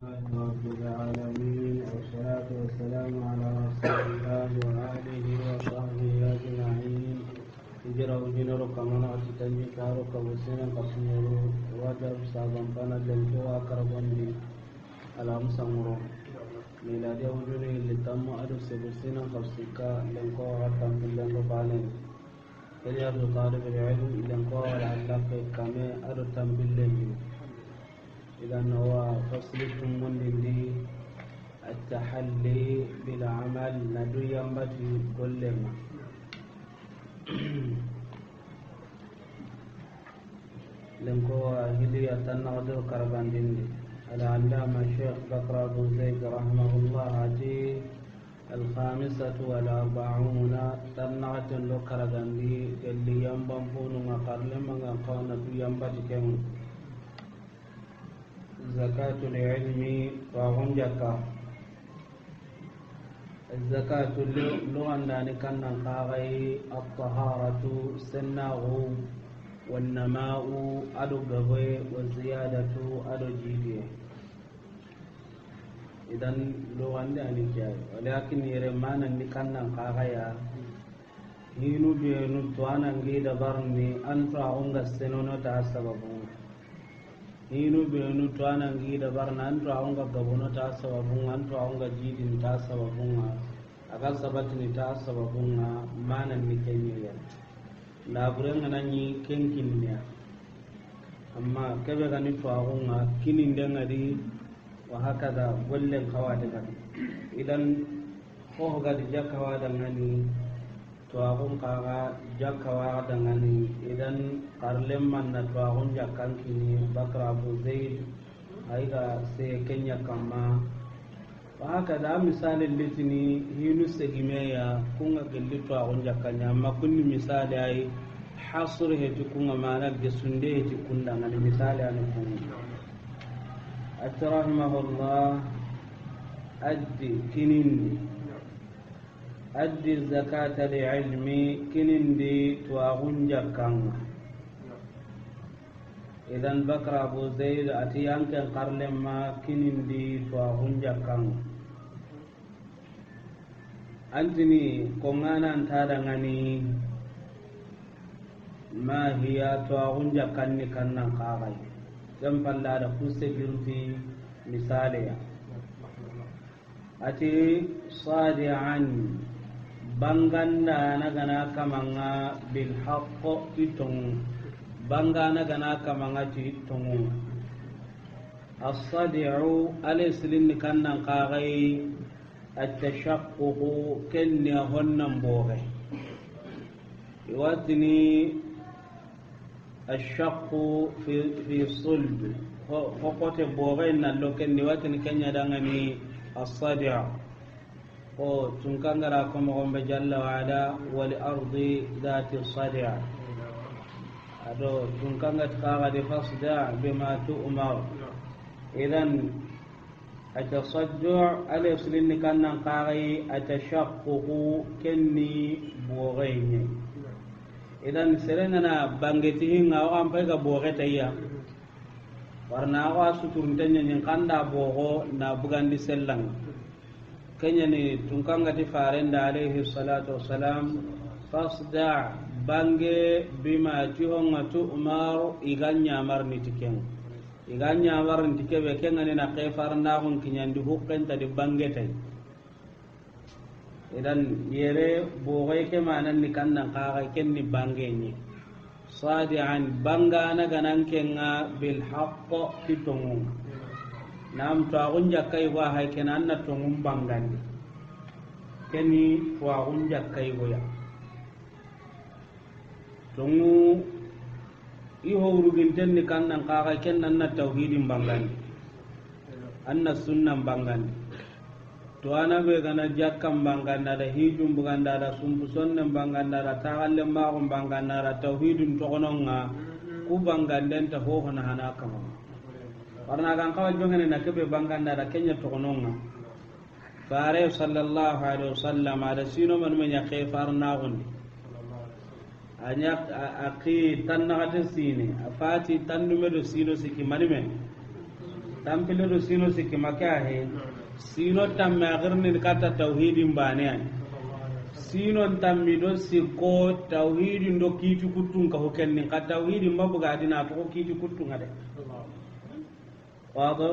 رب العالمين والصلاة والسلام على رسول الله وآله وصحبه أجمعين. هجرة وجنر كمان أتتنجي كارو كوسينا قسمورو وجب سابن فانا جنكو أكربون لي الأمس أمرو ميلادي وجني اللي تم أدو سبسينا قبسيكا لنكو غطان باللنكو بالين إلي أبو طالب العلم لنكو والعلاق كامي أدو تنبيلين. إذا هو فصل من التحلي بالعمل ندو ينبتي كلما لنكو هدية تنغدو كربان دندي العلامة الشيخ بكر بن زيد رحمه الله عتي 45 تنغت لو كربان دي اللي ينبنبون مقرلما قانا دو ينبتي كم زكاة العلم وهم جكا الزكاة لغة لأنكنا نقاغي الطهارة سنه والنماء أدو قبي والزيادة أدو جيدي. إذن لغة لأنكنا ولكن يرمانا نكنا نقاغي هينو بينو توانا نجيد برني أنفع أنغا السنونة تاسببون hinu benu to anangi da barna anto aunga gabono ta sababunga anto aunga jidin ta sababunga aga sabatini ta sababunga manan ni kenya la burenga nani kenkinnya amma kebe gani to aunga kinin denga di wa hakada gollen kawade kan idan ko ga di jakawa da ngani to agun kaga jakawa da ngani idan karlem man na to agun jakkan kini bakra abu zaid aiga se kenya kama haka da misalin litini hinu segimeya kunga gelli to agun jakkanya amma kunni misali ai hasr heti kunga mana gesunde heti kunda ngani misali anu kunga atrahimahullah addi kinindi أدي الزكاة لعلم كنندي تواغن جكان. إذن بكر أبو زيد أتيان كان قرلم ما كنندي تواغن جكان. أنتني كونغانا انتادغني ما هي تواغن جكان كان قاغي جنبال لا دفوسي جرتي مثاليا أتي صادعا banganda na gana kamanga bil haqqo itong bangana gana kamanga ti itong as-sadi'u alislin kannan qagai at-tashaqquq kenni honnan boge iwatini ash-shaqqu fi sulb hokote boge nan lo kenni watini kenya dangani as-sadi'u o tunkangara ko mo gombe jalla wa ala wal ardi dhati sadia ado tunkanga tkaga de fasda bima tu'mar idan atasaddu ala yuslin kannan qari atashaqququ kenni bogaini idan serengana bangeti hinga o am pega bogetaya warna wa suturntenya nyen kanda bogo na bugandi sellang kenya ni tunkanga ti farenda alayhi salatu wassalam fasda bange bima tihonga tu umar iganya marni tiken iganya marni tikebe kenga ni na kefarna hun kinyandi hukken ta di bange tay idan yere bogay ke manan ni kannan kaga kenni bange ni sadian banga na ganan kenga bil haqq titongu nam to agun jakkai wa hay kenan na to ngum bangandi keni to agun jakkai go ya tongu i howru ginten ni kannan kaga kennan na tauhidin bangandi anna sunnan bangandi to ana be gana jakkam banganda da hijum banganda da sumpu sonnen banganda da tagalle ma ko banganda da tauhidin to gononga ku banganden ta ho hona hanaka warna kan kawal jongene na kebe banganda da kenya to gononga fare sallallahu alaihi wasallam ada sino man men yakhe farna gondi anya aki tanna gata sine afati tannu medo sino siki manimen tampile do sino sikki maka he sino tamme agirni kata tauhidin bane ay sino tammi do sikko tauhidin do kitu kutun ka hokenni ka tauhidin mabuga dina to kitu kutun ade wado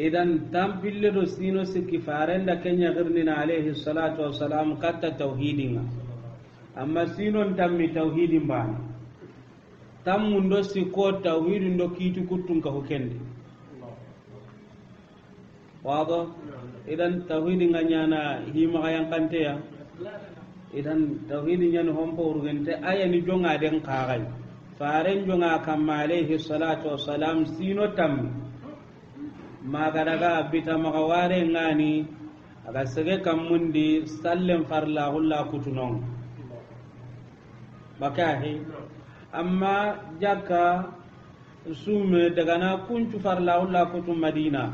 idan tampille do sino sikki farenda kenya girni na alayhi salatu wassalam kata tauhidin amma sino tammi tauhidin bane tammun do sikko tauhidin do kitu kutun ka hokenni wado idan tauhidin nganyana hima yang kante ya idan tauhidin yan hompo urgente aya ni jonga den kagai faren jonga kamma alayhi salatu wassalam sino tam magaraga bita magaware ngani aga sege kammundi sallem farla hulla kutunon bakahi amma jakka sume daga na kuncu farla hulla kutu madina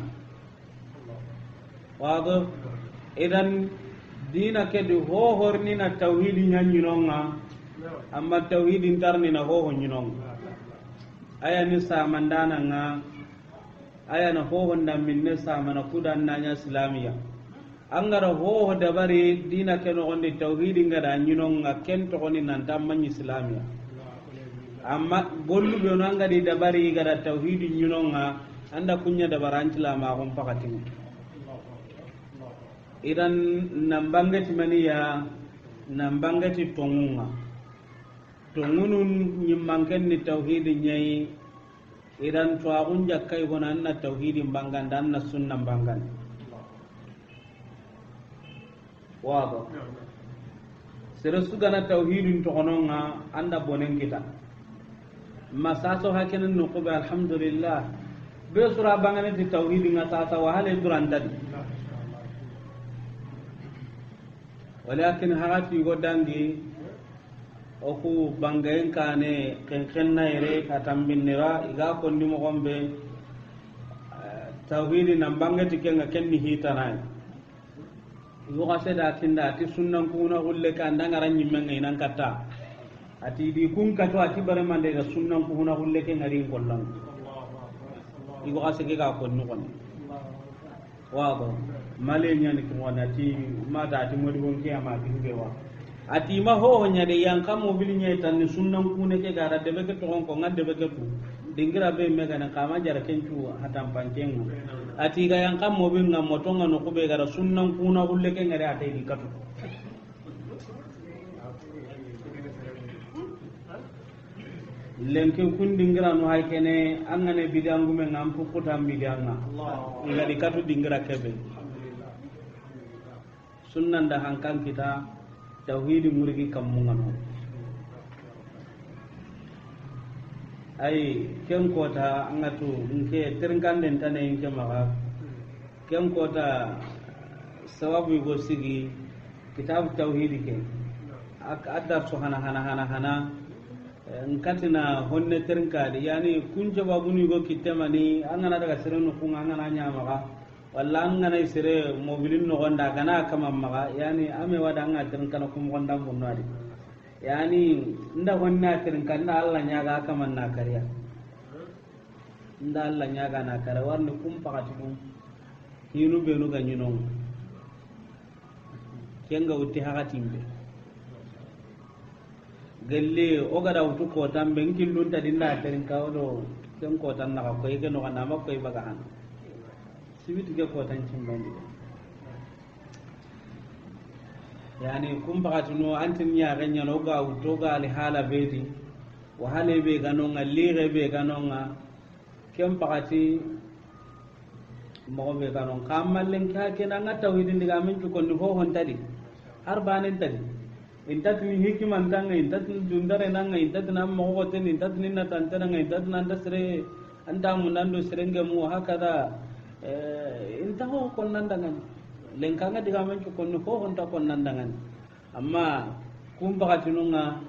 wado idan dina ke di ho horni na tauhidi nyanyinonga amma tauhidin tarni na ho nyinonga aya ni sa mandana nga aya na ho honda minne sa mana kudan nanya islamiya angara ho dabari dina ke no gondi tauhidi ngada nyinonga ken to goni nan tamman islamiya amma gollu be no ngadi dabari gada tauhidi nyinonga anda kunya dabaranci la ma gon pakatin idan nambangati maniya nambangati tongunga tongunun nyimmanken ni tauhidi nyai idan to agun jakkai gonan na tauhidi bangan dan na sunna bangan wado sere sugana tauhidin to gononga anda bonen kita masaso hakenan no ko alhamdulillah be sura bangane ti tauhidin ngata wa hale durandadi walakin hagati godangi oku bangayen kane kenkenna ere katambinira iga konni mo gombe tawhidi nam bangati kenga kenni hitanai igo gaseda tinda ati sunnan kuna ulle ka ndangara nyimme ngai nan kata ati di kun kato ati bare mande ga sunnan kuna ulle ke ngari kollan igo gasege ga konni konni wado male nyani ko wanati mata ati modi won ke ama ti bewa ati ma ho nya de yang kam mobil nya tan sunnan ku ne ke gara de be to ko ngade be tu dingira be me gana kama jara kencu hatam pancengu ati ga yang kam mobil ngam moto ngano ko be gara sunnan ku na ulle ke ngare ate di katu lenke kun dingira no hay kene angane bidangu me ngam pukutam bidanga ila di katu dingira kebe sunnan da hankan kita tauhidi murgi kamungano ai ken kota angatu nke terngkan den tane nke maka ken kota sababu go sigi kitab tauhidi ke adda so hana nkatina honne terngka di yani kunja babuni go kitemani angana daga sereno kunga angana nyama ka walla angana isere mobilin no gonda kana kama maga yani ame wada anga terngka no kum gonda munadi yani nda honna terngka nda Allah nyaga kama na kariya nda Allah nyaga na kare warni kum pakati kum hinu benu ga nyino kenga utti hakatimbe gelle ogada wutu ko tambe ngillun ta dinda terin kawdo ken ko tan na ko yake no kana makko ibaga han sibiti ke ko tan cimbandi yani kum bakati no antin ya ganya no ga wutu ga ali hala bedi wa hale be ganon alire be ganon kem bakati mo be ganon kamallen ka kenanga tawhidin diga min ko ni ho hon tadi arbanen tadi intatni hikiman tanga intatni dundare nanga intatni amma hoten intatni na tantana nanga intatni anda sere anda munando serenge mu hakada intaho konnandangan lenkanga diga men ko konno ho honta konnandangan amma kumbakatinunga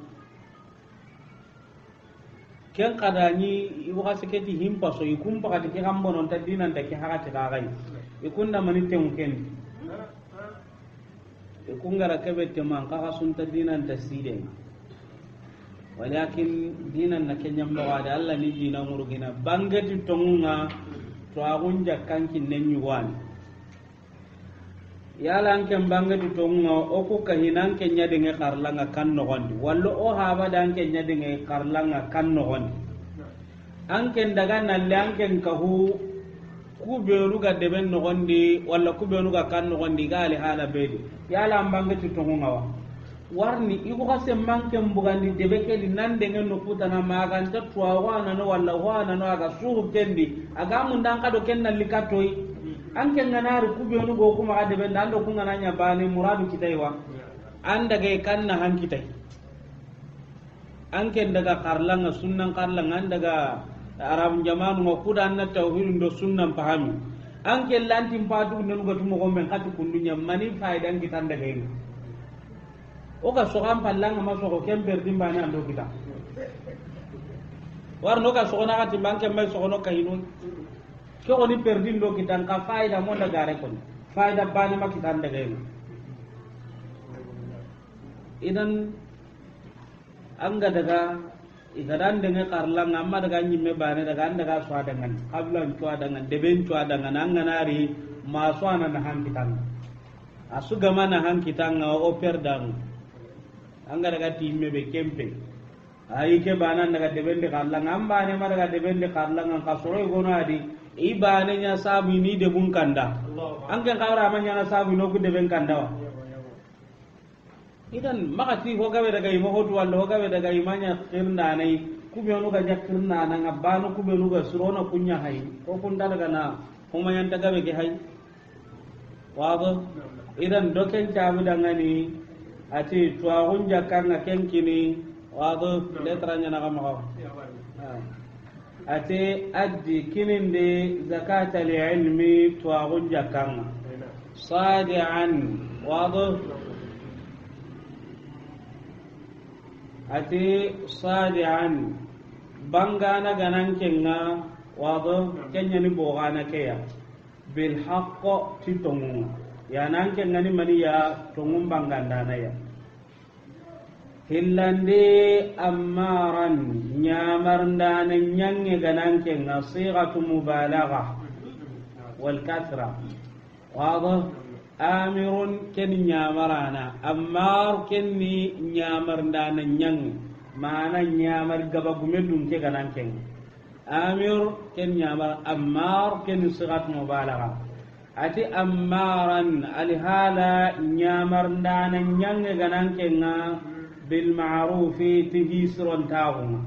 ken kadani ibuka seketi himpa so ikumbakati ke gambonon tadinan ta ke hakati kagai ikunda manite mken kungara kebe teman kaka sunta dinan taside walakin dinan na kenyam bawada Allah ni dinan murugina bangati tongunga to agun jakkan kinne nyuwan yala anke mbangati tonga oku kahinan kenya dinge karlanga kan no gondi wallo o haba dan kenya dinge karlanga kan no gondi anke daga nalle anke kahu ku beru ga deben no gondi walla ku beru ga kan no gondi gali hala bedi yala mbangati tonga wa warni igu kase manke mbugandi debe ke di nan dinge no putana maganta tuwa wana no walla wana no aga suhu kendi aga mundan kado kenna likatoi anke nganari kubenu go kuma ade ben dando kunga nanya bani muradu kitaiwa anda ge kanna han kitai anke daga karlanga sunnan karlanga daga arab jamanu ngo kudan na tauhid do sunnan pahami anke lantim padu nenu go tumo gomben katu kundunya mani faidan kitan daga ini o ga sogam pallanga maso ko kember dimbani ando kita warno ka sogona ka timbanke mai sogono kahinun ke oni perdin do kitan ka faida mo daga re kon faida bani ma kitan daga yin idan anga daga igadan dengan karlang amma daga nyimme bani daga daga so adangan kablan to adangan deben to adangan anganari maso anan han kitan asu gama na han kitan o perdang anga daga timme be kempe ayi ke bana daga deben de karlang amba ne ma daga deben de karlang an kasoro gono adi ibane nya sabu ni de bun kanda an kan kawra man nya sabu no ku de ben kanda idan makati ho gabe daga imo hotu walla ho gabe daga imanya kirna nai ku be no ga jakirna nan abano ku be no ga surona kunya hay ko kun daga na kuma yan daga be ke hay wabo idan doken tabu dangani ati tuwa hunja karna kenkini wabo letranya na kama ate addi kininde zakata ilmi tuwagun jakkan sadi'an wado ate sadi'an bangana ganan kenga wado kenya ni bogana keya bil haqqo titongu ya nan kenga ni maniya tongum bangandana ya hillande ammaran nyamarndana nyange gananke nasighatu mubalagha wal kathra wado amirun ken nyamarana ammar kenni nyamarndana nyange mana nyamar gabagume dunke gananke amir ken nyamar ammar ken sighatu mubalagha ati ammaran alhala nyamarndana nyange gananke بالمعروف تهيسرون تاغوما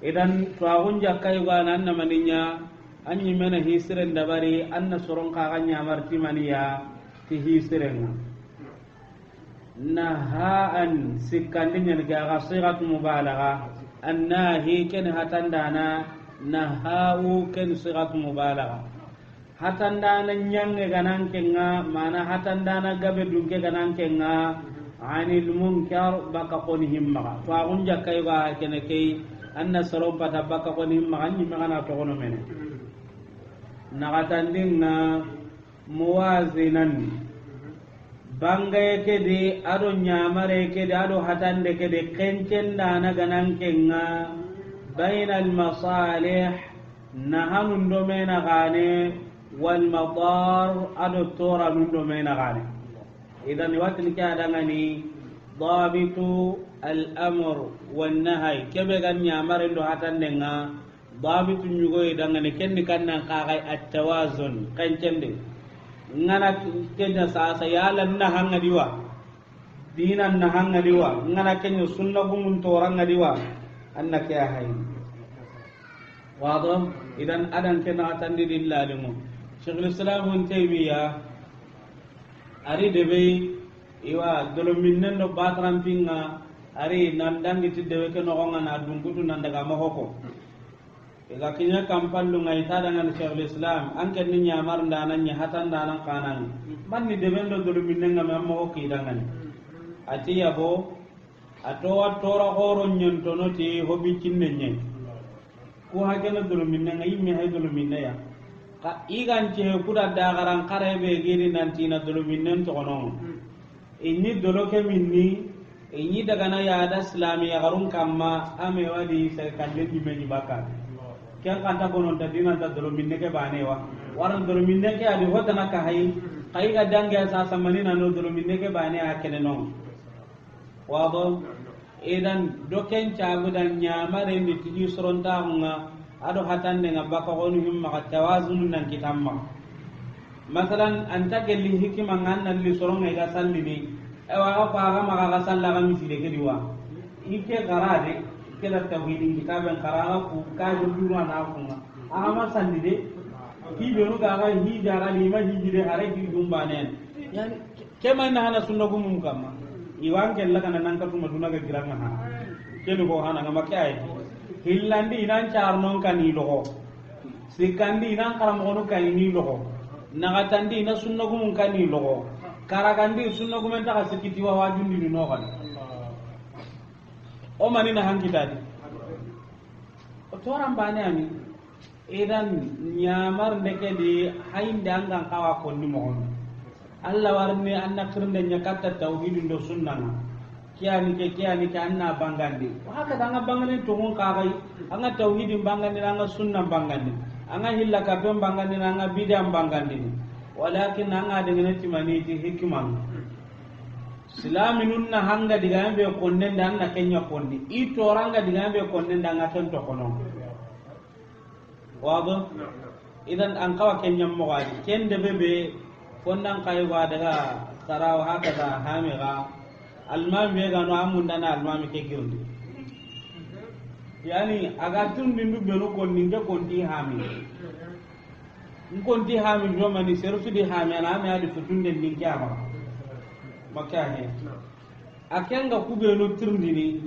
idan tuagun jakkai gwana anna maninya anyi mena hisiren dabari anna soron kaganya marti maniya ti hisiren nahaan sikandinya ga gasirat mubalagha annahi ken hatandana nahau ken sirat mubalagha hatandana nyange ganan kenga mana hatandana gabe dunke ganan kenga anil munkar baka qonihim ma fa unja kayba kenekei anna sarom pata baka qonihim ma anni magana to gono mene nagatandinga muwazinan bangaye kedi ado nyamare kedi ado hatande kedi kencen dana ganan kenga bainal masalih nahanun do mena gane wal madar ado tora nun do mena gane idan watin ka dangani dabitu al amr wan nahy kebe gan nyamare do hatande nga dabitu nyugo dangani kenni kannan kagai at tawazun kencende ngana kenya sasa yala na hanga diwa dinan na hanga diwa ngana kenya sunna gumun toranga diwa annaka ya hay wado idan adan kena tandi lillahi Syekhul Islam Ibn Taymiyah ari debe iwa dolominnen do batran pinga ari nandangi tidde ke no ngana dungutu nandaga mahoko ega kinya kampallu ngai tada ngan Syekhul Islam anke ni nyamar ndanan nya hatan ndanan kanan manni debendo dolominnen ngam ammo ki dangan ati yabo ato tora horo nyontono ti hobi kinne nye ko hagena dolominnen ngai me hay dolominne ya ka igan ce kuda dagaran karebe giri nanti na dolominnen to kono inni doloke minni inni daga na ya da islami ya garun kamma ame wadi sai kalle di meni baka ken kanta gonon ta dina ta dolo minne ke bane wa waran dolo minne ke adi hotana ka hay kai ga dange sa samanina no dolo minne ke bane a kene non wado idan doken cagu dan nyamare ni tiji soronta hunga ado hatande ngabaka gonu himma ka tawazun nan kitamma masalan anta gelli hikima nganna li soronga ga sallini ewa ko aga maga ga salla ga misile ke diwa ike garade kela tawhidin kitaben qara'a ku ka do dura na kunga aga ma sallide hi be no ga ga hi jara ni ma hi jide hare ki dumbanen yani kema na hana sunna gumum kamma iwan kella kana nan ka tuma dunaga giranga ha kenu ko hana ngama kay hillandi inan charnon kani logo sikandi inan karamonu kani logo nagatandi ina sunna gumun kani logo karagandi sunna gumen ta sikiti wa wajundi ni no kan o mani na hankitadi o toran bane ami idan nyamar ndeke di hainde angan kawa konni mo on Allah warni anna kirnde nyakatta tauhidin do sunna kiyani ke anna bangandi haka danga bangani to ngon kagai anga tauhidin bangandi anga sunna bangandi anga hilla ka pem bangandi anga bidam bangandi walakin anga dengan timani ti hikman silaminun na hanga digambe konne ndanna kenya kondi ito ranga digambe konne ndanga tento kono wado idan an kawa kenya mo gaji kende bebe konnan kai wa daga sarawa haka da hamira almami ga no amunda na almami ke girdi yani aga tun bindu beno konni nge kondi hami ngonti hami do mani serusu di hami na me adi futunde din kyama makane akenga kubeno tirndini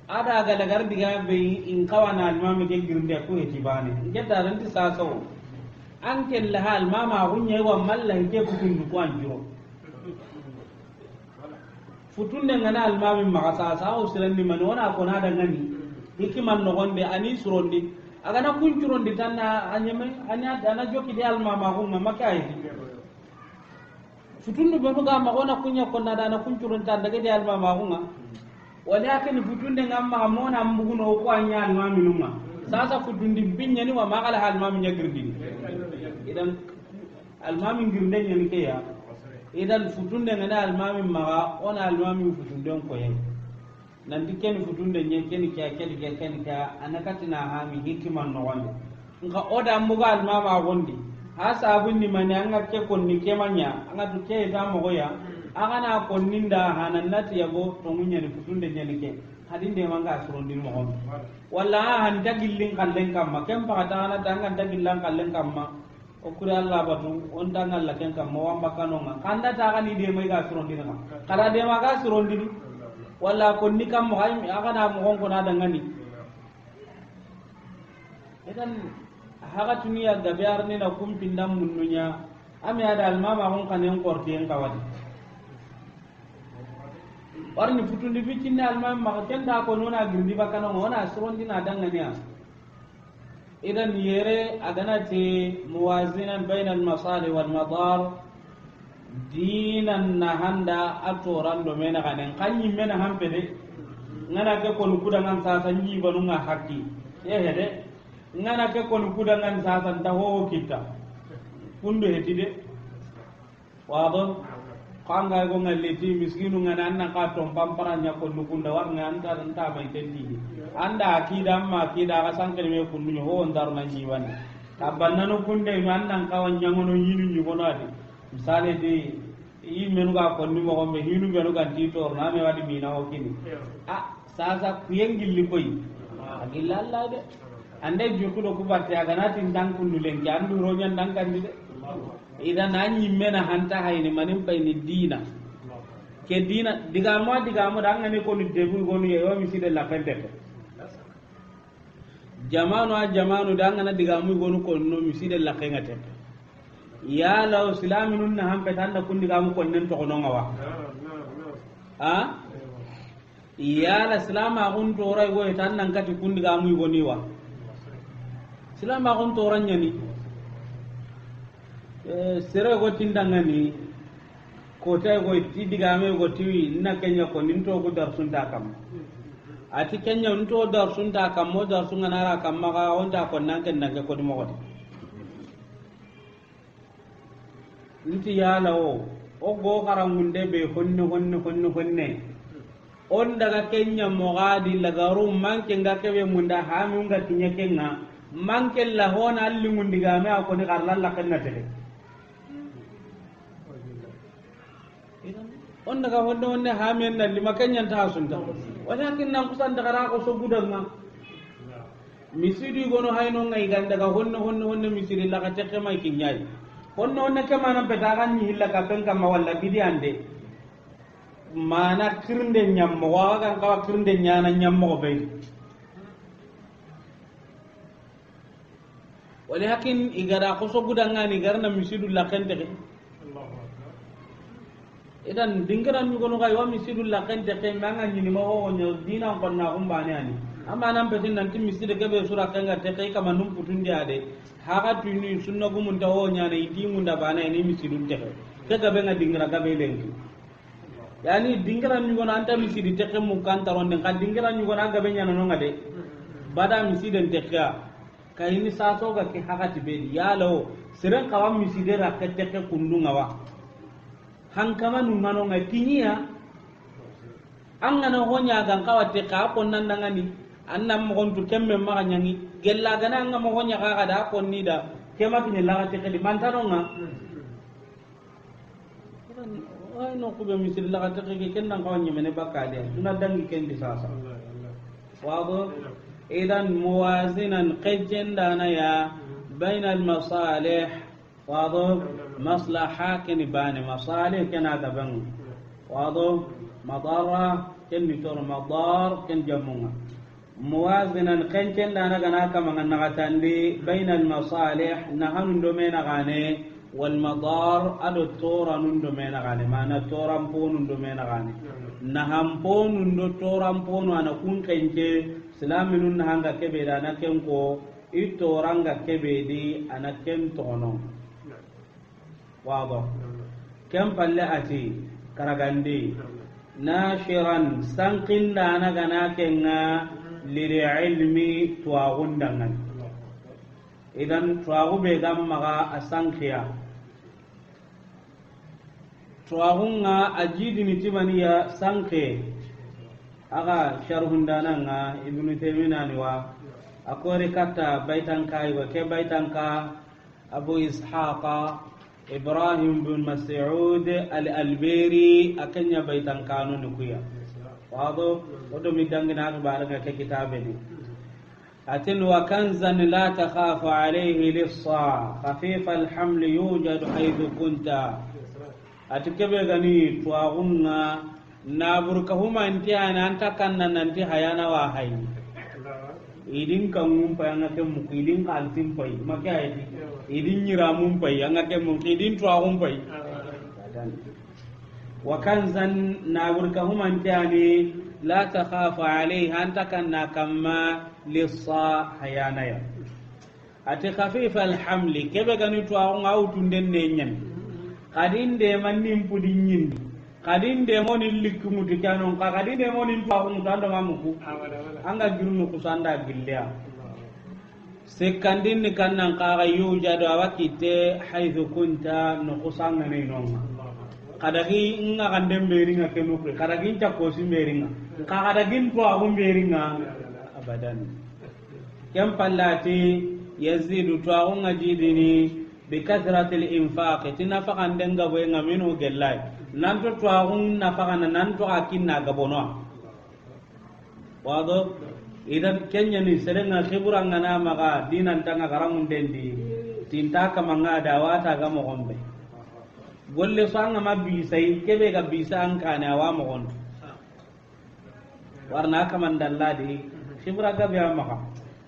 ada ga daga diga be in kawana almami ke girde ko hetibane ngeta ranti sasawo anke lahal mama hunye wa malla ke futundu ko anjiro futunde ngana almami magasa sa o siranni man wana ko na daga ni hikiman no gonde ani surondi aga na kuncurondi tanna anyeme anya ana joki de almama hunga makai futundu be ga ma ona kunya ko na dana kuncuron tan daga de almama hunga walakin futunde ngamma mona mbuguno ko anya almami numa sasa futundi binya ni wa magala almami nyagirdi idan almami ngirnde nyani ke ya idan futunde ngana almami maga ona almami futunde ko yen nan diken futunde nyen ken ka anakatina hami hikiman no wande nka oda mbuga almama gondi ha sabunni mani anga ke konni ke manya anga duke da mo goya anga na konninda hanannati yabo to munya ni futunde nyani ke hadinde manga surondi mo gondi walla han dagillin kallen kamma kem pakata na danga dagillan kallen kamma o kuri Allah batu on dangal la ken kam mo wamba kanonga kanda ta gani de mai ga surondi na kala de ma ga surondi walla ko ni kam mo hay aga na mo gonko na dangani idan haga tuniya ga biar ni na kum pindam munnunya ami ada almama gon kanen korti en kawadi warni futundi bicinna almama ma ken ta ko nona girdi bakanonga ona surondi na dangani idan yere aganati muwazinan bainal masalih wal madar dinan nahanda atorando mena kanen kanyi mena hampede ngana ke ko kudangan sasa nyi banunga hakki hede ngana ke ko kudangan sasa ta ho kita kundu hetide wado kanga go ngaleti miskinu ngana anna ka tom pamparanya ko nukunda warna anta mai tendi anda akida amma akida ka sankere me kundu ho ndar na jiwan tabanna no kunde man nan kawan nyangono yinu nyugono ade misale de yi menu ga ko ni mo gombe hinu menu ga titor na me wadi mina o kini sasa kuyengilli koy agilla Allah de ande jokulo ko batte aga natin dan kundu len jandu ronyan dan kandi de idan anyi mena hanta hayni manin bayni dina ke dina digamo dan ngani ko ni debu gonu yo mi side la pente jamanu dan ngana digamo gonu ko no mi side la kengate ya law islaminun na hampe tanda kun digamo ko nen to ko ngawa ya la islama gun to ray go tan nan kati kun digamo goni wa islama gun to ranya ni sere go tindangani ko tay go ti digame go tiwi na kenya ko nin to go dar sunta kam ati kenya unto darsun ta kammo darsun nara kamma ga onda konnan ken nange ko dimo ko nti yalawo o go karangunde be honne on daga kenya mogadi lagaru manke ngakebe munda hamu ngatinya kenga manke la hona alli mundiga me ko ni garlalla kenna tede on daga honne hamen na lima kenya ta sunta walakin nan kusan daga ra ko so gudanga misidi gono hayno ngai ganda daga honne misidi la ka teke mai kinyai honne kema nan petagan ni hilla ka penka ma walla bidiande mana kirnde nyammo waga kawa kirnde nyana nyammo be wali hakin igara ko so gudanga ni garna misidu la kente ke idan dingaran mi gono kay wa misidu la kente ke manga ni mo ho nyo dina ko na umbane ani amma nan betin nan tim misidu ke be sura kanga te kay kama num putundi ade haga tuni sunna gumun ta ho nyana idi munda bana ni misidu te ke ga be nga dingara ga be lenki yani dingiran ni gona anta misidi teke mun kan taron den kan dingiran ni gona gabe nyana no ngade bada misiden tekka kayini saso ga ke hakati be yalo siren kawam miside ra teke kundunga wa hankama nu ngano ngatinya angana honya gan kawate ka ko nan dangani annam mo gontu kemme ma nyangi gella gana ngam mo honya ka da ko ni da kemati ni la teke di mantano nga ay no ko be misir la ta ke ken nan kawanya mene bakale duna dangi ken di sasa wado idan muwazinan qajjanda na ya baina al masalih wado maslaha ken bani masalih ken ada bang wado madara ken ni tor madar ken jamunga muwazinan qajjanda na gana kama ngana tandi baina al masalih na hanu do mena gane والمضار ادو تورا نندو مينا غاني مانا تورام بو نندو مينا غاني نهم بو نندو تورام بو انا كون كنجي سلامي نن هانغا كبي دانا كنكو اي تورانغا كبي دي انا كن تونو واضح كم فلاتي كراغاندي ناشرا سانقين دانا غنا كنغا للعلمي تواغندان idan tuwagu be gam maga asankiya tuwagunga ajidi ni timaniya sanke aga sharhundana nga ibnu taymina ni wa akore kata baitanka iwa ke baitanka abu ishaqa ibrahim bin mas'ud al-alberi akanya baitanka no nukuya wado odo midangina ga baraga ke kitabe ni أتن وكنزا لا تخاف عليه لصا خفيف الحمل يوجد حيث كنت أتكبه غني تواغنا نابركهما انتهانا أنت كان ننتي حيانا واحي idin kan mun pa nga ke mu idin kan tim pai maka idi idin nyira mun pai nga ke mun idin twagun pai wa kanzan nabirkahuma antani la takhafa alayha anta kanna kama lissa hayanaya ati khafif alhaml kebe gani to awu ngautu ndenne nyen kadin de mannim pudin nyin kadin de moni likmu dikano kadin de moni to awu mutando mamuku anga giruno kusanda gillya sekandin ni kannan qaga yujadu awakite haythu kunta no kusanga ne nonga kadagi nga kandem beringa kenukre kadagi chakosi beringa kadagi to awu beringa abadan kam pallati yazidu tuaunga jidini bi kathratil infaq tinafaqan denga boyenga minu gellai nanto tuaun nafaqana nanto akinna gabono wado idan kenya ni serenga khiburanga na maga dinan tanga garamun dendi tinta kamanga dawata ga mo gombe golle sanga mabbi sai kebe ga bisa an kana wa mo gon warna kamandalladi khibra ga biya maka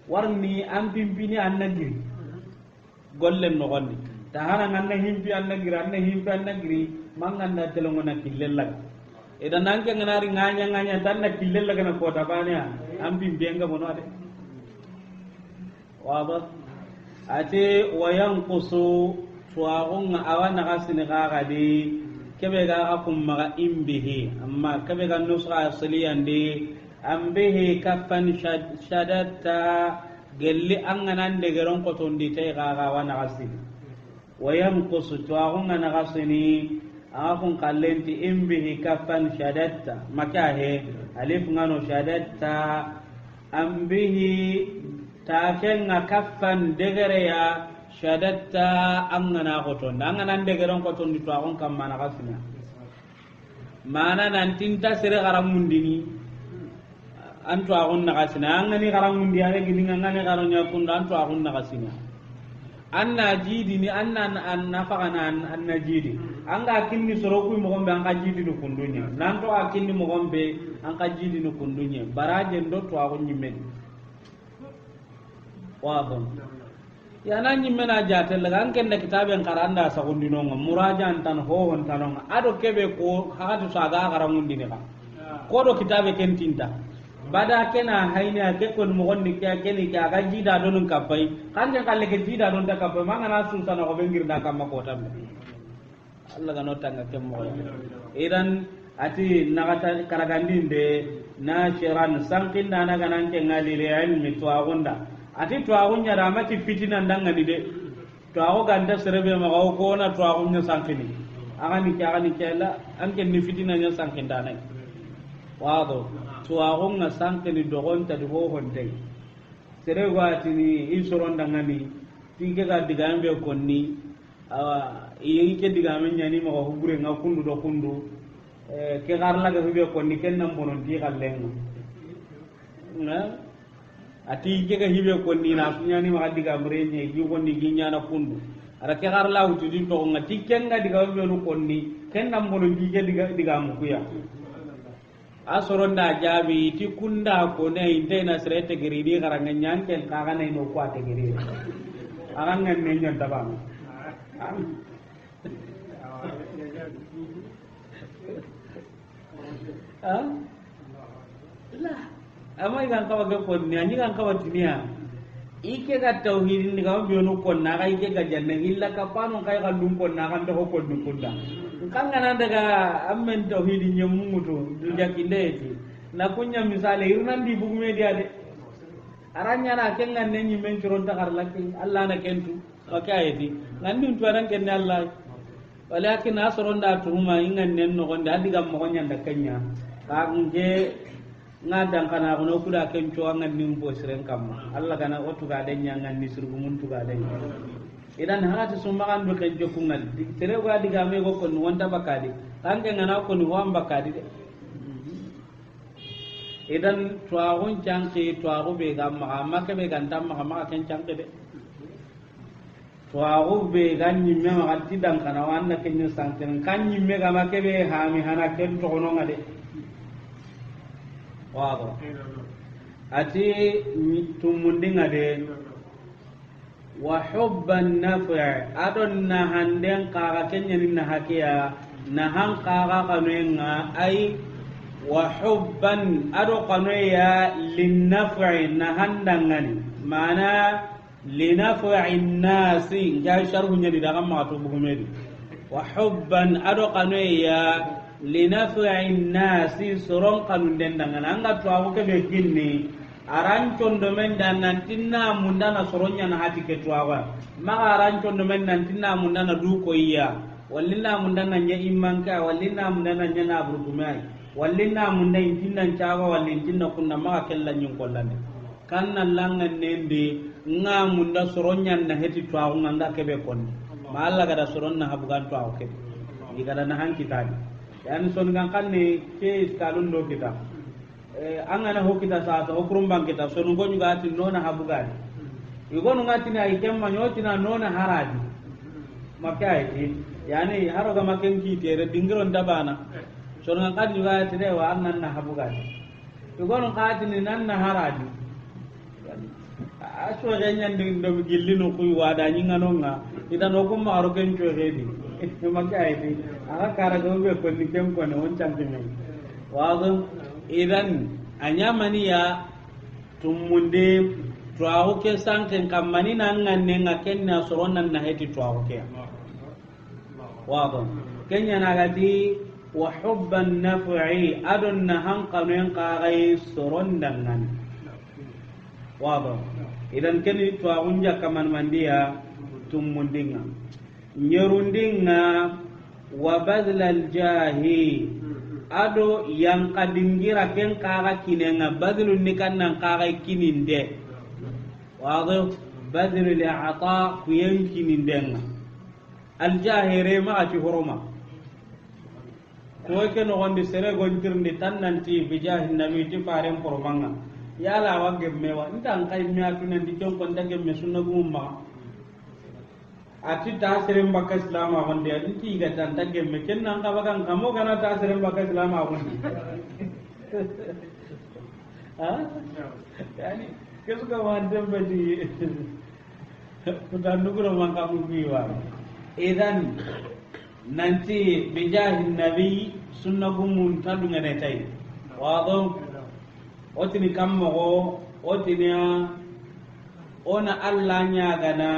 warni an pimpini an nagiri gollen no gondi tahara nganna himpi an nagiri manganda telongona killella idan nan ke nganari nganya tan na killella kana kota banya an pimpi nga mono ade waba ate wayanqusu tuwagun awana gasini gagadi kebe ga akum maga imbihi amma kebe ga nusra asliyan de ambihi kaffan shadatta gelli anganan de geron ko tondi tay gaga wana gasini wayam qusu to agunga na gasini akun kallenti imbihi kaffan shadatta makahe alif ngano shadatta ambihi takenga kaffan degere ya shadatta angana ko to anganan de geron ko tondi to agun kam mana gasina mana nan tinta sere garamundini antu agun nagasina angani garamundi are gilinga ngane garonya kunda antu agun nagasina anna jidi ni anna nafaqana anna jidi anga kinni soroku mo gombe anga jidi no kundunya nanto akinni mo gombe anga jidi no kundunya baraje ndo to agun nyimen wabon yana nyimen aja tellaga anken da kitaben karanda sa gundino ngam muraja antan ho hon tanonga ado kebe ko hakatu saga garamundi ne ka ko do kitabe kentinta bada kena hayna ke kon mo gonni ke keni ka ga jida donun kapai kan jan kalle ke jida don ta kapai manga na sun sana ko bengir da kam ko tambe Allah ga notanga ke mo idan ati nagata karagandinde na shiran sankin da na ganan ke ngali le ilmi to agonda ati to agonya da mati fitina ndanga ni de to ago ganda serebe ma ko na to agonya sankini agani ke la anke ni fitina nya sankin da nai wado to agonga sankini dogonta do hontai sere watini insoron dangani tinke ga digambe konni yike digame nyani ma ko gure nga kundu do kundu ke garla ga hube konni kennam bonon ti kallenga na ati ke ga hibe konni na sunyani ma digamre nye gi konni gi nyana kundu ara ke garla uti din to ngati kenga digambe no konni kennam bonon gi ke digamu kuya asoronda jabi ti kunda ko ne inte na srete giridi garanga nyanken kaga ne no kwate giridi aranga ne nyan tabam la amai kan kawa ga ko ne ani kan kawa tinia ike ga tauhid ni ga bionu ko na ga ike ga janna illa ka pano kai ga dum ko na kan to ko dum kunda kangana daga ammen tauhid nyemuto du jakinde eti na kunya misale irnan di bugu media de aranya na kengan ne nyi men ciron ta karlaki Allah na kentu wakayeti ngandun to ran kenne Allah walakin asron da tuma ingan nen no gonda diga mo gonya da kenya ka nge ngadang kana ko no kuda ken to ngan nim bo siren kam Allah kana otu ga den nyangan ni surgu mun tu ga den idan hata sumbakan do ken jokungal tere ga diga me go kon wonta bakadi kan ke ngana ko ni wam bakadi de idan to agun chanki to agu be ga ma ke be gandam ma ken chanki de to agu be ganni me ma gatti dan kana wanna ken ni sanken kan ni me ga ma ke be ha mi hana ken to no ngade wado ati tumundinga de wa hubban nafi' adonna handen kaga kenya ninna hakiya na han kaga kanenga ay wa hubban ado kanoya lin nafi' na handangani mana li nafi'i nasi ja sharhu nyadi daga ma to bugumedi wa hubban ado kanoya li nafi'i nasi soron kanun den dangana anga to awu ke be kinni aran condo men dan nantinna mundana soronya na hati ketwawa maga aran condo men nantinna mundana du ko iya wallina mundana nya imanka wallina mundana nya na burgumai wallina munda intinna chawa wallin tinna kunna maga kellan nyin kollande kanna langan nende nga munda soronya na heti twawa nganda kebe konni ma Allah gada soronna habugan twawa kebe igada na hanki tadi yani son gan kanne ke iskalun do kita angana hokita sa to okurumbang kita sonu gonyu gati nona habugani igonu ngati na ikemma nyoti na nona haraji makai yani haroga makenki tere dingiron dabana sonu ngati gati dewa annan na habugani igonu ngati ni nan na haraji aso ganyan ndo gillino kuy wada nyinga nonga idan okumma arogen cho hedi makai aga karago be ko ni kem ko ne on champime wado idan anyamaniya tumundi tuahu ke sanken kamani nan nganne ngakenna soronan na heti tuahu ke wado kenya nagati wa hubban naf'i adon na hanqanen qagai sorondangan wado idan keni to unja kaman mandia tumundinga nyerundinga wa badlal jahi ado yang kadingira ken qaga kinenga badlun nikannan qaga kininde wado badlul ata kuyen kinindenga al jahire ma ati horoma ko ke no gondi sere gontirndi tan nanti bijahi nabi ti faren pormanga yala wagge mewa ntan kay mi atuna ndi jon kon dagge me sunna gumma ati ta sere mbaka islama gonde anti ga tan dagge me kenna ka bagan kamo kana ta sere mbaka islama gonde ha yani kesu ka wande badi kudan nuguro man kamu biwa idan nanti bijahi nabi sunna gumun tadunga ne tay wado otini kammo otini ona alla nya gana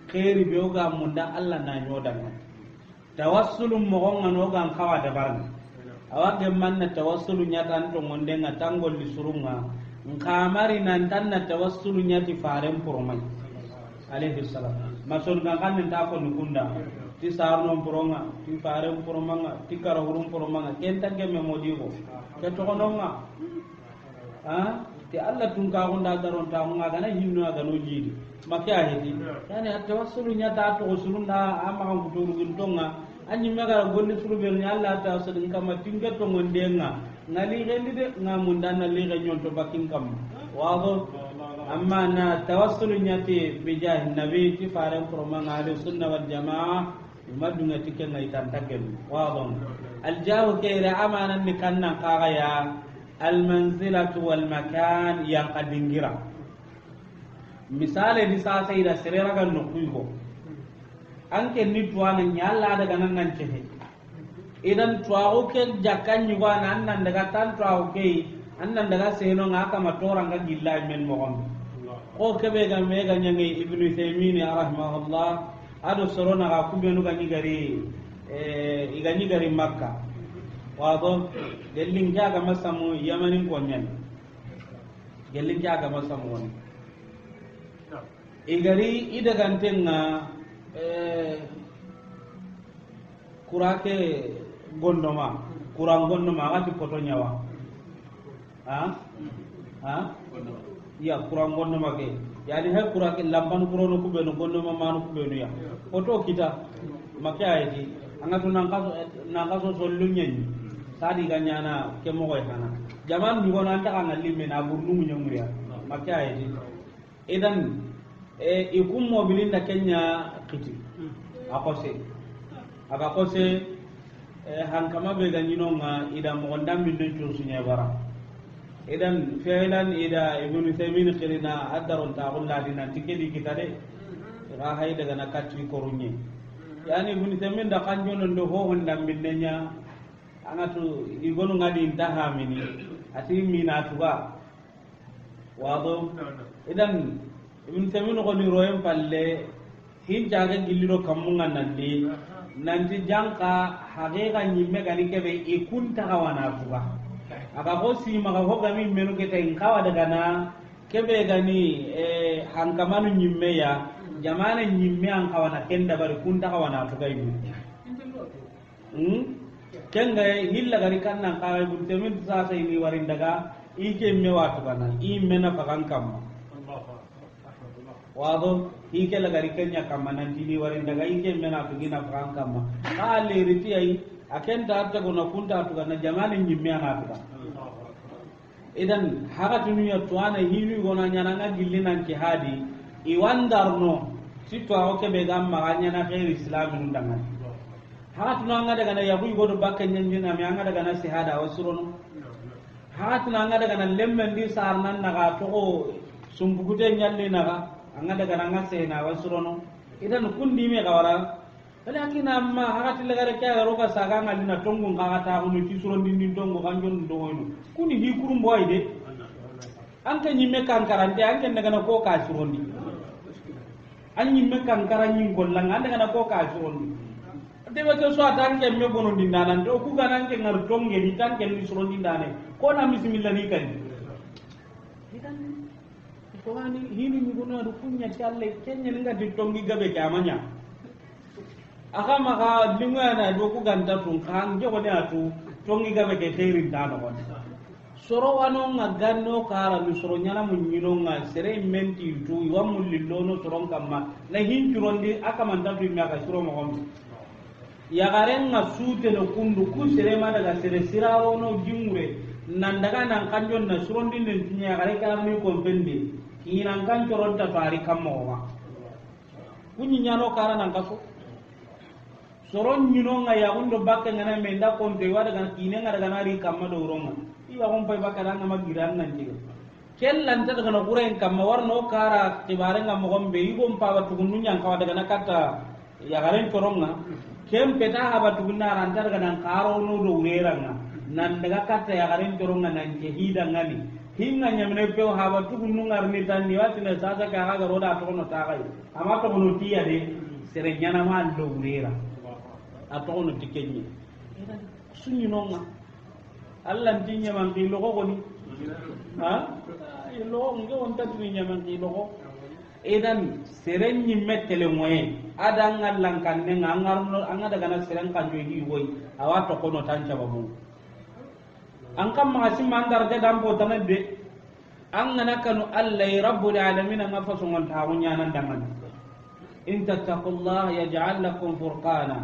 khairi bioga munda alla na nyodanga tawassulum mo gonga no gan kawa da barna awage manna tawassulu nya tan to ngonde nga tangol li surunga nkamari nan tan na tawassulu nya ti faren poromai alaihi salam masul kan kan ta ko nukunda ti sarno poronga ti fare poromanga ti karahurum poromanga kenta ke me modigo ke to kononga ha ti alla tun ka gonda daron ta nga gana hinno ga no jidi makya hedi yani tawassulu nya ta to usulunda ama kan kuturu gintonga anyi mega golli suru be ni alla ta sadin kama tinga to ngondenga ngali rendi de ngamunda na li ga nyonto bakin kam wado amma na tawassulu nyati bijah nabi ti faran poromanga ahli sunna wal jamaa madunga tiken ngai tantagel wadon aljahu kayra amanan ni kanna qaya almanzilatu wal makan yang kadingira misale di sa sayda serera gan no kuigo anke ni tuana nyalla daga nan nan cehe idan tuago ke jakanni wana annan daga tan tuago ke annan daga seno ngaka matora nga gilla men mo on ko kebe ga mega nyangi ibnu taymin rahimahullah ado sorona ga kubenu ga nyigari igani gari makka wado gelling jaga masamu yamanin konyan gelling jaga masamu won igari idagantenga kurake gondoma kurang gondoma ati poto nyawa ya kurang gondoma ke yani he kurake lamban kurono kubeno gondoma manu kubeno ya poto kita makya edi angatu nangkaso solunyen sadi ganyana kemo koy kana jaman mi wona anta kana limme na burnu nyamuriya makya edi idan ikum mobilinda kenya kiti akose hankama be ganyinonga ida mo ndam min den cursunya bara idan fi'lan ida ibnu taymin khirina adaron ta qulla dinan tikedi kitade ga hay daga nakati korunye yani ibnu taymin da kanjono ndo ho ndam min denya anatu igonu ngadi intahamini ati minatuga wado idan ibn taymin ko ni royem palle hin jaga gilliro kamunga nandi nanti jangka haqiqa nyimme gani kebe ikunta kawana tuga aga ko si maga ho gami menu kete in kawa daga na kebe gani hankamanu nyimme ya jamana nyimme an kawana kenda bari kunta kawana tuga ibu kenga hilla gari kanna kawa ibn taymin sa sai ni warin daga ike mewa tuga na imena pakankam wado hike la gari kenya kama nantini warin daga hike mena tugina fran kama kale riti ai akenta atta gona kunta tuga na jamani nyimme ana tuga idan haga tunu ya tuana hinu gona nyana nga gillinan ki hadi iwandarno sitwa oke be gamma ganya na khair islam ndangan haga tunu nga daga na yabu godo bakkan nyenjina mi anga daga na sihada wasurono haga tunu nga daga na lemmen di sarnan naga to sumbugute nyalle naga anga daga nanga sena wasurono idan kundi me gawara walakin amma hakati lagare kya roka saga ngalina tongu ngata unu ti suron dindin tongu kanjon do hoyno kuni hi kurum boyde anka nyimme kankarante anke daga na ko ka surondi an nyimme kankara nyin gollang anda kana ko ka surondi debe ke so atan ke me bono dindana do ku ganan ke ngar tonge di tan ke ni soro dindane ko na bismillah ni kan idan ko ani hinu ni gono adu kunya challe kenya nga di tongi gabe kamanya aka maka lingana do ku ganta tun kan je ko ne atu tongi gabe ke teirin dana ko soro wano nga ganno kara mi soro nyana mun nyino nga sere menti tu wa mulillo no soro kamma na hinjurondi aka manda tu mi aka soro mo gom ya garen nga sute no kundu ku sere ma daga sere siraro no jingure nan daga nan kanjon na soro din den tinya gare ka mi ko bende kinan kan toronta fari kammo wa kunyi nyano kara nan kaso soro nyino nga ya undo bakke ngana me nda konte wa daga kine nga daga nari kamma do ronga iwa kon pay bakara nga magiran nan jiga kellan ta daga no kuren kam warno kara tibare nga mo gombe igo pa batu nunya ka daga nakata ya garen toronga kem peta ha batu gunna ran daga nan karo no do ureranga nan daga kata ya garen toronga nan je hida ngani hinga nyamne pe ha batu gunnu ngarni tan ni watina sasa ka ga roda to no ta kai ama to no tiya de sere nyana ma do urera ato no tikenyi sunyi nonga Allah tinya man ki logo goni ha logo nge on ta tinya man ki logo edan serenni metele moye adang Allah kan ne ngarno anga daga na seren kan jo hi boy awato kono tanca babu an kam ma sim mandar de dambo tanade an ngana kanu Allah rabbul alamin nga faso ngon ta wonya nan dangan in tattaqullaha yaj'al lakum furqana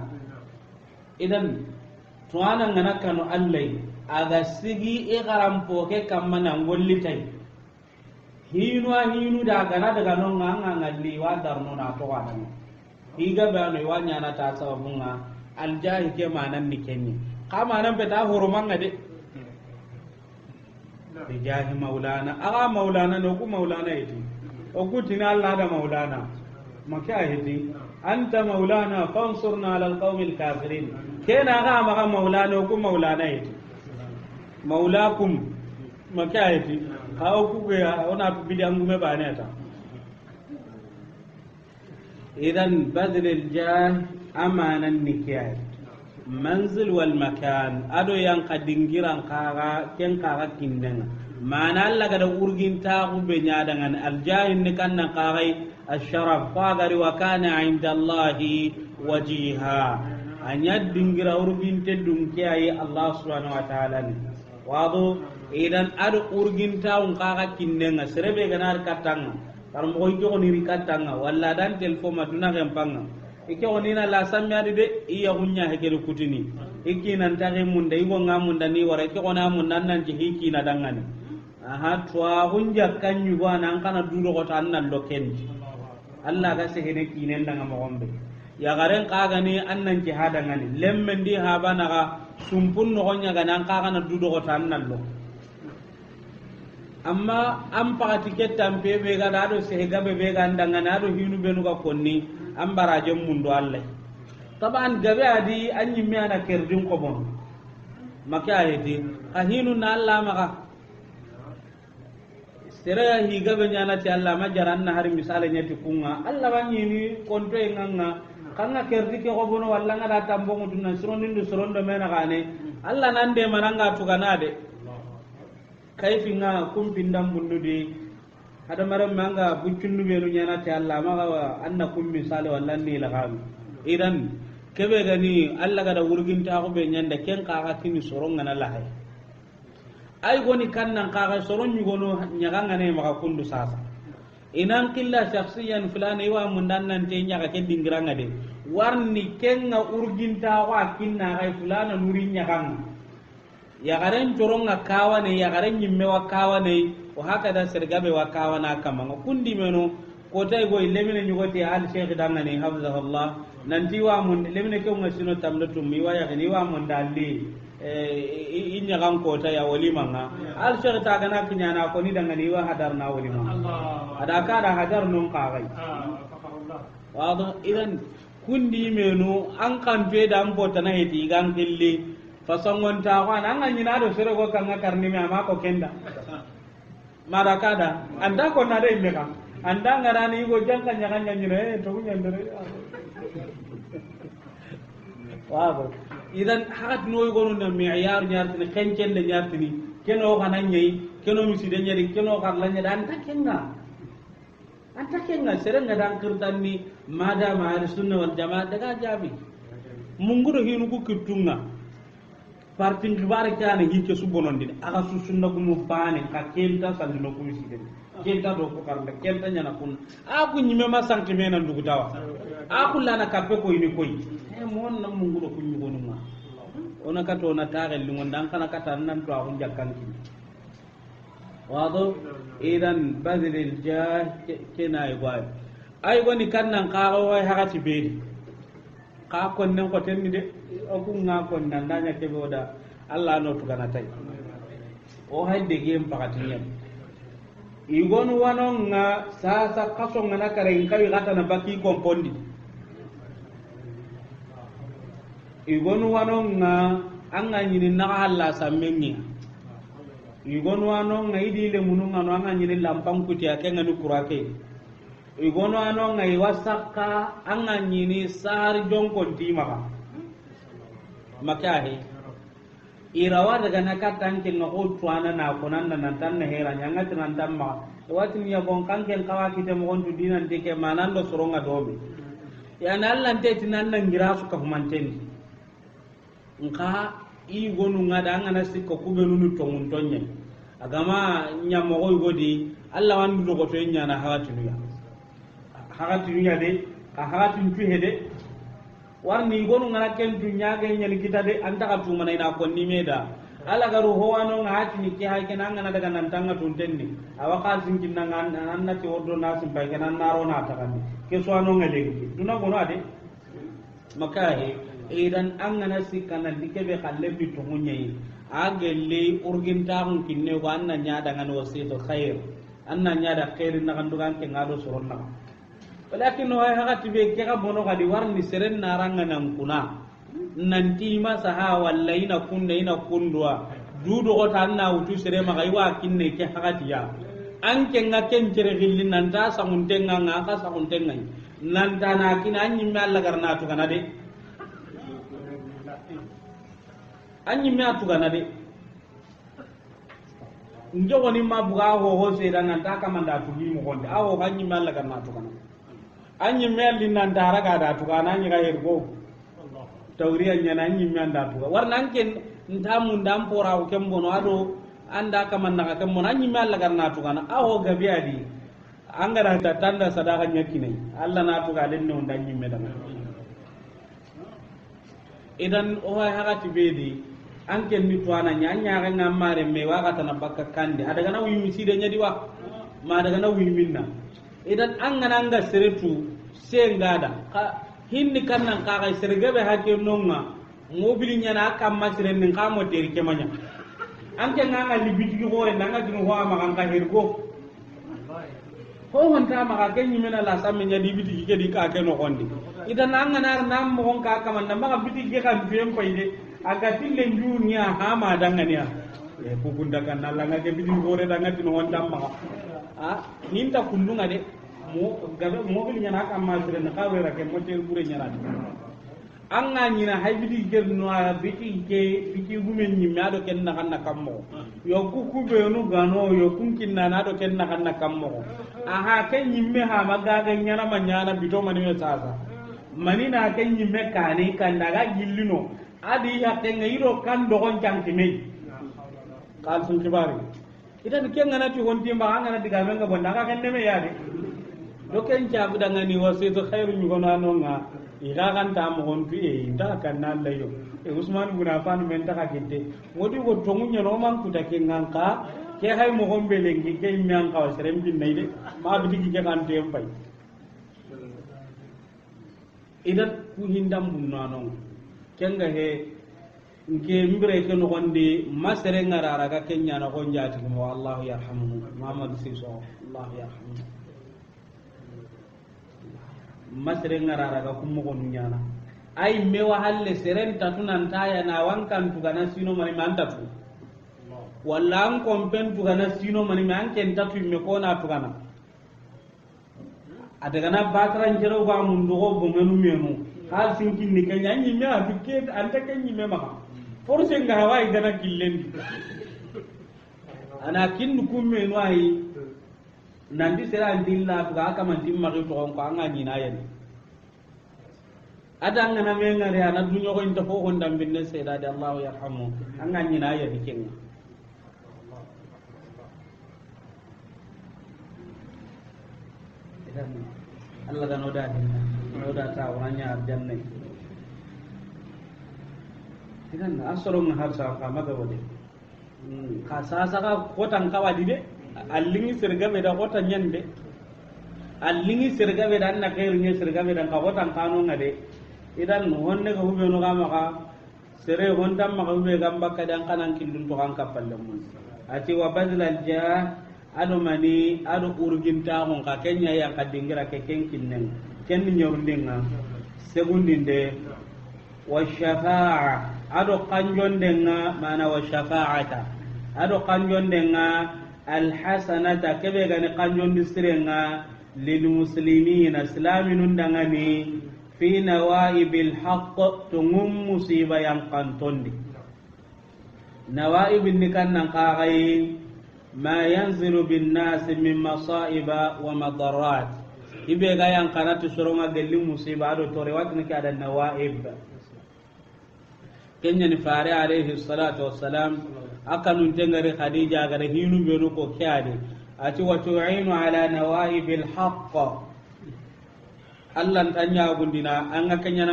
idan tuana ngana kanu Allah aga sigi igaram poke kamana ngollitai hinu daga na daga no nganga ngalli wa darno na to wadani higa bano wanya na ta sabunga aljahi ke manan nikenni kama nan beta horomanga de bijahi maulana aga maulana no ku maulana yiti o kutina Allah da maulana maka yiti anta maulana fansurna ala alqawmil kafirin kena ga maga maulana ku maulana yiti maulakum makayati kawo kuge ona bidan gume bane ta idan badl al jah amanan nikiyat manzil wal makan ado yang kadingiran kaga ken kaga kinden mana Allah ga da urgin ta gube nya dangan al jahin ni kanna qagai asharaf qagari wa kana inda Allah wajiha anya dingira urgin te dum kiyaye Allah subhanahu wa ta'ala ni wado idan adu urgin taun kaga kinnenga serebe ganar katanga kar mo ko ni ri katanga walla dan telefon maduna gempanga ike onina la samyadi de iya hunya hegere kutini iki nan tare mun dai go ngamunda ni wara ke ona mun nan nan hiki na dangani aha twa hunja kanyu go nan kana duro ko tan nan loken Allah ga se hene kinen danga mo gombe ya garen kaga ni annan jihada ngani lemmen di ha bana ga sumpun no gonya ga nan kaga na dudo ko tan nan lo amma am pagati ketampe be ga dado se ga be ga ndanga na do hinu be no ga konni am baraje mundo Allah taban gabe adi anyi mi ana kerdin ko bon maka ayeti ka hinu na Allah maka sere hi gabe nyana ti Allah ma jaran na hari misale nyati kunga Allah banyi ni konto enganga kanga kerdi ke ko bono walla ngada tambo nguduna suronindu surondo mena kane Allah nande mananga tuganade kayfinga kumpindam bundudi hada maram manga buccundu benu nyana ta Allah maga anna kum misale walla ni la gabi idan kebe gani Allah gada wurginta ko be nyanda ken kaga kini soronga na lahay ay goni kannan kaga soron nyugono nyaganga ne maka kundu sasa inan qilla shakhsiyan fulani wa mundan nan te nyaga ke dingiranga de warni kenga urginta wa kinna gai fulana nuri nyaganga ya garen coronga kawane ya garen nyimme wa kawane o hakada sergabe wa kawana kama kundi meno ko tay go lemine nyugoti al sheikh dangane hafizahullah nanti wa mun lemine ko ngasino tamlatum mi wa ya ni wa mun dalli inya kan ko tay ya walima nga al sheikh ta gana kinyana ko ni dangane wa hadar na walima ada ka da hadar non ka gai wado idan kundi meno an kan fe da an bota na heti gan kille fasongon ta wa nan an yina do sere go kan karni me ama ko kenda marakada anda ko na dai meka anda ngara ni go jangka nyanga nyire to kunya ndere wabo idan hakat no gonu na mi'yar nyartini kencen de nyartini keno kana nyei keno miside nyari keno karlanya dan anta kenga serenga dan kirtanni mada ma sunna wal jamaa daga jabi munguro hinu ku kitunga partin kibare kana hike subonondi aga sunna gunu bane ka kenta sandino ku miside kenta do ko karla kenta nyana kun aku nyime ma sanki mena ndugu tawa aku lana kappe ko ini koy mon na munguro ku nyugonu ma ona kato na tare lungon dan kana kata nan to akun jakkanki wado idan badril jah kena igwai ay goni kannan qaro way hakati beedi ka konnen ko tenni de o ku nga konnan danya ke boda Allah no to kana tay o hayde gem pakati yam igonu wanonga sasa kaso ngana kare inkawi gata na baki kompondi igonu wanonga anga nyini na halla samengi igonu wanonga idi le mununga no anga nyini lampang kuti akenga ni kurake igonu wanonga iwasaka anga nyini sari jonko ntima makahi irawa daga nakatan kin no tuana na konanda nan tan na hera nyanga tan tamma watin ya bon kanken kawaki te mo ondu dinan dike manando soronga dobe ya na Allah te tinan nan gira su ka humanteni nka i gonu ngada ngana sikko kubenu nu tongun tonye agama nyamo go godi Allah wandu do goto nyana hagatu ya de ka hagatu tu hede warni gonu ngana ken dunya ga nyani kita de anta ka tu mana ina ko ni meda ala garu ho wano ngati ni ki hay ken ngana daga nan tanga tun tenni awaka zinkin nan anna ti ordo na sim bay ken naro na ta kan ke so wano ngale duna gono ade makahe idan an ngana sikana dikebe khalle bi to munye agelle urginta hun kinne ko anna nya daga no wasitu khair anna nya da khair na kan dugan ke ngado soronna walakin wa hagati be ke ga bono ga di warni seren naranga nan kuna nanti masaha wallaina kunna ina kundwa dudu ko tanna utu sere ma ga iwa kinne ke hagati ya an ke ngaken cere gillin nan ta samuntenga ngaka samuntenga nan ta na kina anyi me Allah garna to kana de anyi me atu kana de njogo ni mabuga ho se dan nan ta kamanda tu ni mo gonde awo anyi me Allah garna to kana anyi melli nan daraga da tuga nan ga hergo tawriya nyana anyi men da tuga warna anken ndamu ndampora o kembo no ado anda kaman naga kembo anyi mel lagar na tuga na aho gabi adi angara ta tanda sadaka nyakine Allah na tuga den no ndanyi medama idan o hay hagati bedi anken ni tuana nyanya ga ngamare me waga tan bakka kande adaga na wi miside nyadi wa ma daga na wi minna idan an gana nga seretu sengada hinni kannan ka kai sergebe hakke nonga mobili nyana aka masire nin ka mo ter kemanya an ke nga libiti ko re nanga dinu ho ma kan ka hergo ho honta ma ka kenyi mena la samme nya libiti ke di ka ke no gondi idan an gana nam mo hon ka kama na ma biti ke kan fiem paide aga tille njunya ha ma dangania e bugunda kan nalla nga ke biti ko re danga dinu hon tamma hinta kundunga de mo gabe mo bil nyana ka ma sire na kawe ra ke mo te bure nyana anga nyina haybidi gerno a biti ke biti gumen nyi ma do ken na kan na kammo yo ku be no gano yo kunkin na do ken na kan na kammo aha ken nyimme ha magaga nyana ma nyana bito mani me sasa mani na ken nyimme kane kan daga gillino adi ya ken ngiro kan do gon janti me kal sun kibari idan ken ngana ti honti mba ngana diga menga bonda ka ken neme yade do ken jabu daga ni wasitu khairu mi gono anonga ira kan ta mo hontu e nda kan nan layo e usman bin affan men ta ka gidde modi go tongunya no man kuta ken nganka ke hay mo gombe lengi ke mi an ka serem bin nay de ma bi digi ke kan tem bay idan ku hindam bun nanon ken ga he nke mbire ke no gonde masere ngarara ga kenya na ko njati mo wallahu yarhamu muhammad siso allah yarhamu masere ngarara ga kummo ko nyana ay me wa halle seren tatunan taya na wankan tugana sino mani manta tu walla an kompen tugana sino mani man ken tatu me ko na tugana adaga na batran jero ga mun do go menu menu hal sinkin ni kanya ni me afike anta kanyi me maka force nga hawai gana killendi ana kin kumme no ai nandi sera ndilla ga aka man timma ko ko anga ni na yen ada ngana me ngare ana dunyo ko inta fo ko ndambinne seda de Allah yarhamu anga ni na yen kenga Allah ga noda ta wanya arjanna idan asolong har sa ka maga wode ka sasa ka kotan kawadi de allingi sirga be da kotan nyande allingi sirga be da na kairu nye sirga be da ka kotan kanu ngade idan honne ga hube no ga maka sere honda maka hube gamba kadan kanan kindun to kan kapalle mun ati wa badal jah ado mani ado urginta hon ka kenya ya kadingira ke kenkinnen ken nyorndinga segundinde wa shafa'a ado kanjondenga mana wa shafa'ata ado kanjondenga alhasanata kebe gani kanjondi sirenga lil muslimina islaminun dangani fi nawaibil haqq tungum musiba yang kantondi nawaib nikannan qagai ma yanzilu bin nas min masaiba wa madarat ibe ga yang kanatu soronga gelli musiba ado tore watni ka da nawaib kenya ni fare alayhi salatu wassalam akanun tengare khadija ga hinu be ko kyade ati wa tu'inu ala nawaibil haqq Allah tanya gundina anga kenya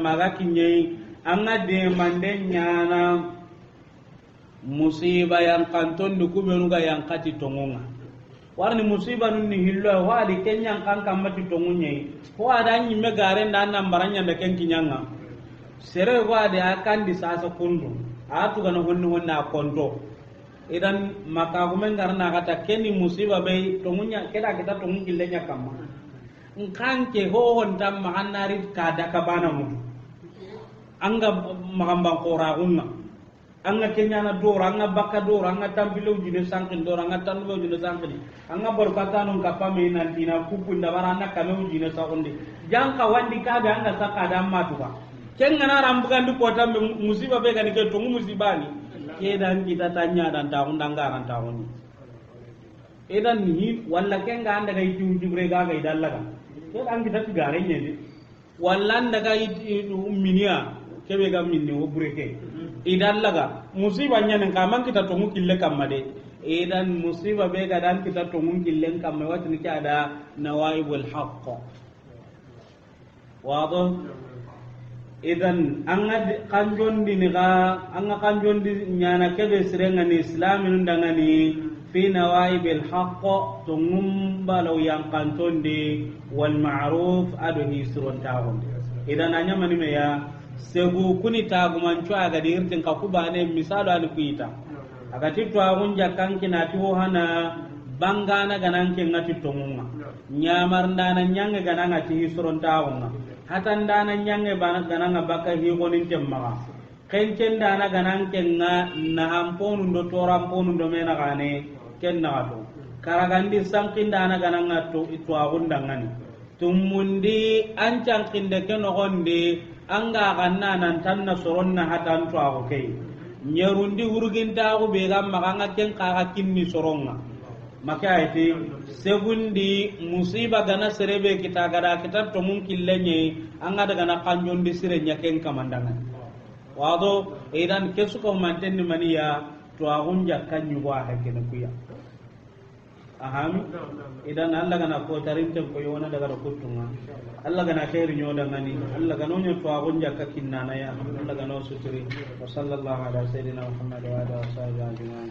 maga kinye anga de mandenya na musiba yang kanton du kubenu ga yang kati tongonga warni musiba nun ni hillo wadi kenya kan kamati tongunye ko ada nyi me gare ndan nambaranya da ken kinyanga sere wadi akan di sasa kundu atu gana honna konto idan maka gumen garna kata keni musiba be tongunya keda kita tongun killenya kamma nkan ke ho hontam mahanari kada kabana mu anga magamba qora unna anga kenya na dora anga bakka dora anga tambilo jine sankin dora anga tanlo jine sankin anga barkata non kapame nan dina kupunda barana kame jine sakonde janka wandi kaga anga saka da matuka kenga na rambukan du kota musiba be kan ke tongu musibani kedan kita tanya dan tahun danggaran tahun edan ni walla kenga anda ga itu jubre ga idallaga kedan kita tigare nyende walla anda ga minia kebe ga minni o bureke idallaga musiba nyanen kamang kita tongu kille kamade edan musiba be ga dan kita tongu kille kamme watni ki ada nawaibul haqq wado idan anga kanjondi ni ga anga kanjondi nyana kebe sirenga ni islamin ndangani fi nawaibil haqq tungum balaw yang kantondi wal ma'ruf adu hisron tawon idan anya mani me ya segu kuni taguman chwa ga dirtin ka kubane misalo an kuita aga titwa gunja kanki na tiwo hana bangana ganan ken ngati tongunga nyamar ndana nyanga gananga ti hisron tawon hatan dana nyange bana gananga baka hi gonin temma kencen dana ganan kenga na hamponu ndo toramponu ndo mena gane kenna to karagandi sankin dana gananga to itu agundangani tumundi ancan kinde keno gonde anga ganna nan tanna soronna hatan to ago kay nyerundi hurginta go be gam maganga ken kaga kinni soronga maka ite segundi musiba gana serebe kita gara kita to mun killenye anga daga na kanjon di sire nyaken kamandanga wado idan kesu ko mantenni maniya to agunja kanyu wa hakene kuya aham idan Allah gana ko tarinte ko yona daga do kutunga Allah gana khairu nyoda ngani Allah gana nyo to agunja kakinna na ya Allah gana suturi wa sallallahu ala sayidina Muhammad wa ala alihi wa sahbihi ajma'in